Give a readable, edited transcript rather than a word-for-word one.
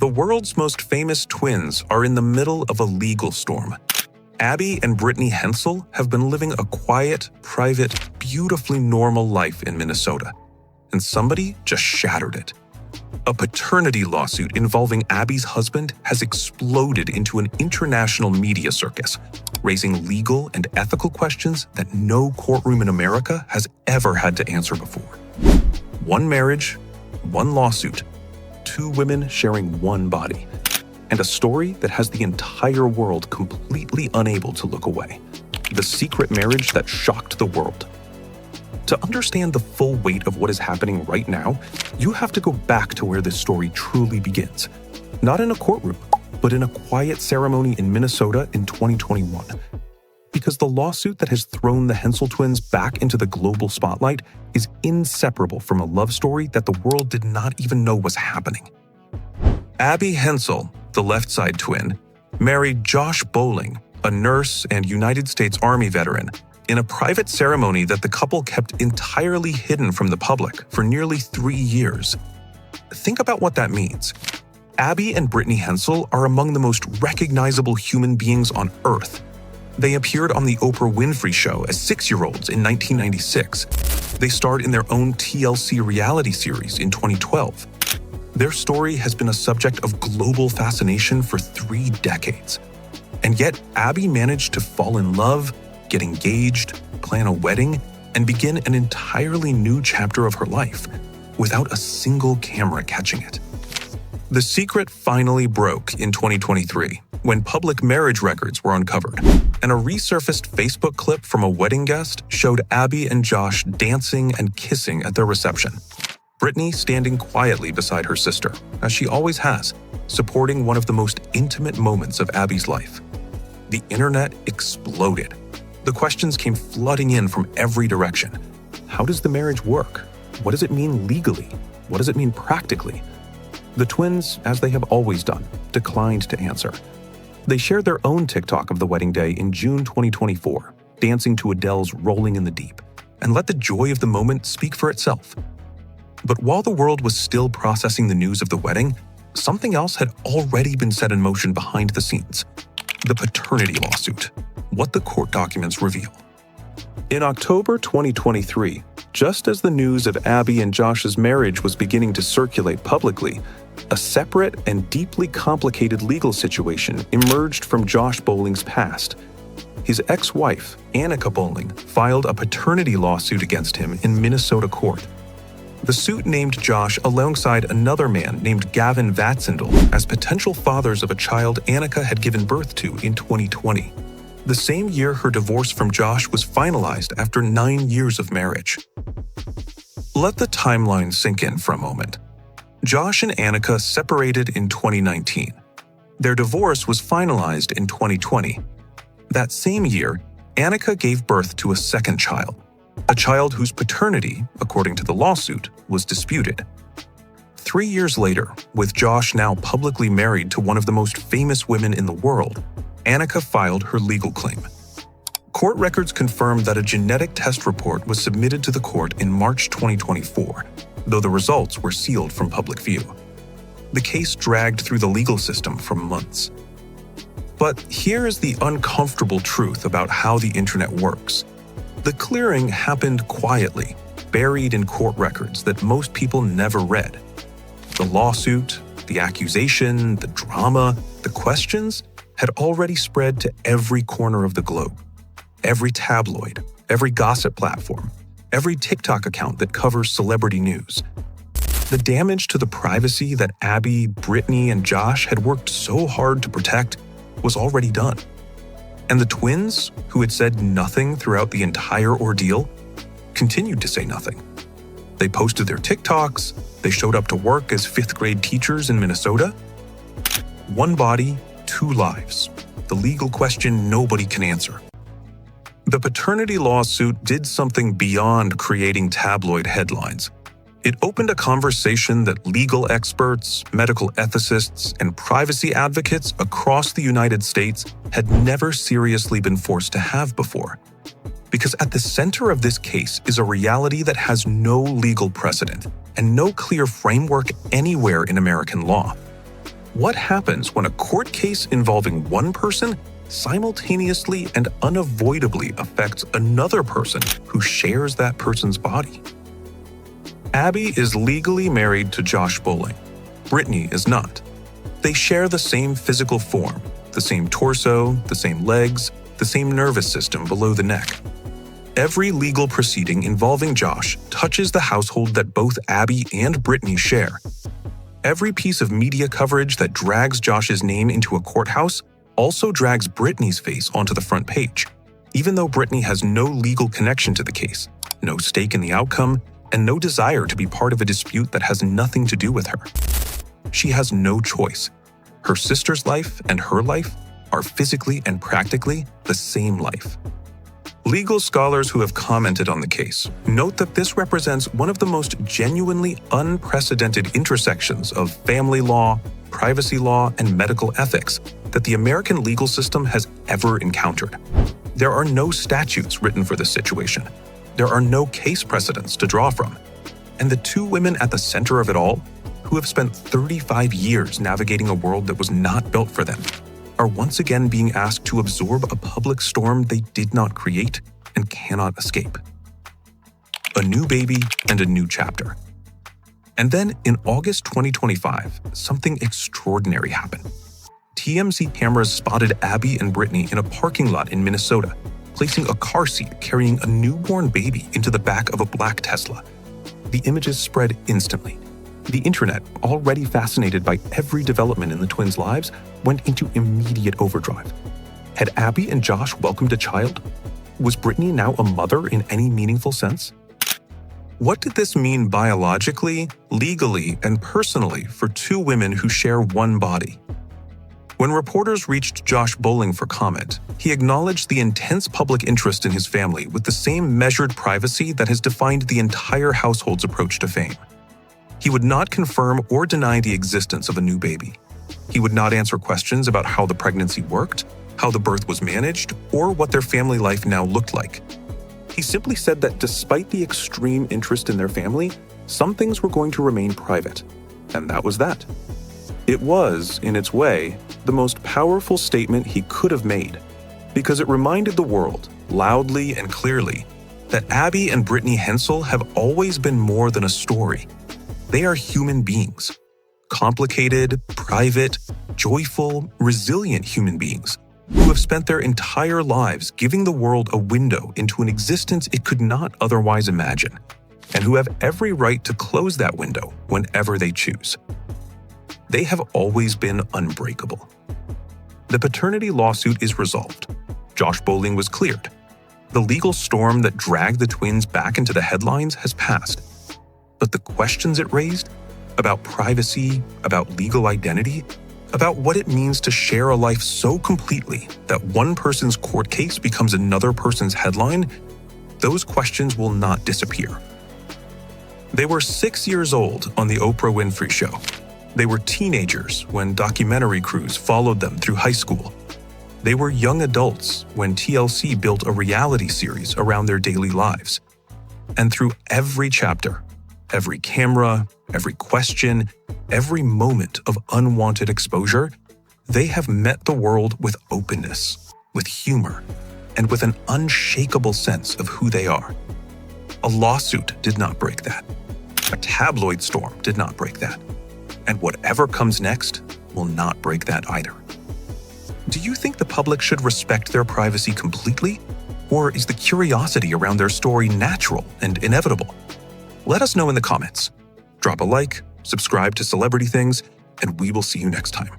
The world's most famous twins are in the middle of a legal storm. Abby and Brittany Hensel have been living a quiet, private, beautifully normal life in Minnesota, and somebody just shattered it. A paternity lawsuit involving Abby's husband has exploded into an international media circus, raising legal and ethical questions that no courtroom in America has ever had to answer before. One marriage, one lawsuit, two women sharing one body, and a story that has the entire world completely unable to look away. The secret marriage that shocked the world. To understand the full weight of what is happening right now, you have to go back to where this story truly begins. Not in a courtroom, but in a quiet ceremony in Minnesota in 2021. Because the lawsuit that has thrown the Hensel twins back into the global spotlight is inseparable from a love story that the world did not even know was happening. Abby Hensel, the left side twin, married Josh Bowling, a nurse and United States Army veteran, in a private ceremony that the couple kept entirely hidden from the public for nearly 3 years. Think about what that means. Abby and Brittany Hensel are among the most recognizable human beings on Earth. They appeared on the Oprah Winfrey Show as 6-year-olds in 1996. They starred in their own TLC reality series in 2012. Their story has been a subject of global fascination for 3 decades. And yet, Abby managed to fall in love, get engaged, plan a wedding, and begin an entirely new chapter of her life without a single camera catching it. The secret finally broke in 2023 when public marriage records were uncovered, and a resurfaced Facebook clip from a wedding guest showed Abby and Josh dancing and kissing at their reception. Brittany standing quietly beside her sister, as she always has, supporting one of the most intimate moments of Abby's life. The internet exploded. The questions came flooding in from every direction. How does the marriage work? What does it mean legally? What does it mean practically? The twins, as they have always done, declined to answer. They shared their own TikTok of the wedding day in June 2024, dancing to Adele's Rolling in the Deep, and let the joy of the moment speak for itself. But while the world was still processing the news of the wedding, something else had already been set in motion behind the scenes. The paternity lawsuit. What the court documents reveal. In October 2023, just as the news of Abby and Josh's marriage was beginning to circulate publicly, a separate and deeply complicated legal situation emerged from Josh Bowling's past. His ex-wife, Annika Bowling, filed a paternity lawsuit against him in Minnesota court. The suit named Josh alongside another man named Gavin Vatsendel as potential fathers of a child Annika had given birth to in 2020. The same year her divorce from Josh was finalized after 9 years of marriage. Let the timeline sink in for a moment. Josh and Annika separated in 2019. Their divorce was finalized in 2020. That same year, Annika gave birth to a second child, a child whose paternity, according to the lawsuit, was disputed. 3 years later, with Josh now publicly married to one of the most famous women in the world, Annika filed her legal claim. Court records confirm that a genetic test report was submitted to the court in March 2024, though the results were sealed from public view. The case dragged through the legal system for months. But here is the uncomfortable truth about how the internet works. The clearing happened quietly, buried in court records that most people never read. The lawsuit, the accusation, the drama, the questions had already spread to every corner of the globe. Every tabloid, every gossip platform, every TikTok account that covers celebrity news. The damage to the privacy that Abby, Brittany, and Josh had worked so hard to protect was already done. And the twins, who had said nothing throughout the entire ordeal, continued to say nothing. They posted their TikToks, they showed up to work as 5th grade teachers in Minnesota. One body, 2 lives. The legal question nobody can answer. The paternity lawsuit did something beyond creating tabloid headlines. It opened a conversation that legal experts, medical ethicists, and privacy advocates across the United States had never seriously been forced to have before. Because at the center of this case is a reality that has no legal precedent and no clear framework anywhere in American law. What happens when a court case involving one person simultaneously and unavoidably affects another person who shares that person's body? Abby is legally married to Josh Bowling. Brittany is not. They share the same physical form, the same torso, the same legs, the same nervous system below the neck. Every legal proceeding involving Josh touches the household that both Abby and Brittany share. Every piece of media coverage that drags Josh's name into a courthouse also drags Brittany's face onto the front page, even though Brittany has no legal connection to the case, no stake in the outcome, and no desire to be part of a dispute that has nothing to do with her. She has no choice. Her sister's life and her life are physically and practically the same life. Legal scholars who have commented on the case note that this represents one of the most genuinely unprecedented intersections of family law, privacy law, and medical ethics that the American legal system has ever encountered. There are no statutes written for this situation. There are no case precedents to draw from. And the two women at the center of it all, who have spent 35 years navigating a world that was not built for them, are once again being asked to absorb a public storm they did not create and cannot escape. A new baby and a new chapter. And then in August 2025, something extraordinary happened. TMZ cameras spotted Abby and Brittany in a parking lot in Minnesota, placing a car seat carrying a newborn baby into the back of a black Tesla. The images spread instantly. The internet, already fascinated by every development in the twins' lives, went into immediate overdrive. Had Abby and Josh welcomed a child? Was Brittany now a mother in any meaningful sense? What did this mean biologically, legally, and personally for two women who share one body? When reporters reached Josh Bowling for comment, he acknowledged the intense public interest in his family with the same measured privacy that has defined the entire household's approach to fame. He would not confirm or deny the existence of a new baby. He would not answer questions about how the pregnancy worked, how the birth was managed, or what their family life now looked like. He simply said that despite the extreme interest in their family, some things were going to remain private. And that was that. It was, in its way, the most powerful statement he could have made, because it reminded the world, loudly and clearly, that Abby and Brittany Hensel have always been more than a story. They are human beings. Complicated, private, joyful, resilient human beings who have spent their entire lives giving the world a window into an existence it could not otherwise imagine, and who have every right to close that window whenever they choose. They have always been unbreakable. The paternity lawsuit is resolved. Josh Bowling was cleared. The legal storm that dragged the twins back into the headlines has passed. But the questions it raised about privacy, about legal identity, about what it means to share a life so completely that one person's court case becomes another person's headline, those questions will not disappear. They were 6 years old on the Oprah Winfrey Show. They were teenagers when documentary crews followed them through high school. They were young adults when TLC built a reality series around their daily lives. And through every chapter, every camera, every question, every moment of unwanted exposure, they have met the world with openness, with humor, and with an unshakable sense of who they are. A lawsuit did not break that. A tabloid storm did not break that. And whatever comes next will not break that either. Do you think the public should respect their privacy completely? Or is the curiosity around their story natural and inevitable? Let us know in the comments. Drop a like, subscribe to Celebrity Things, and we will see you next time.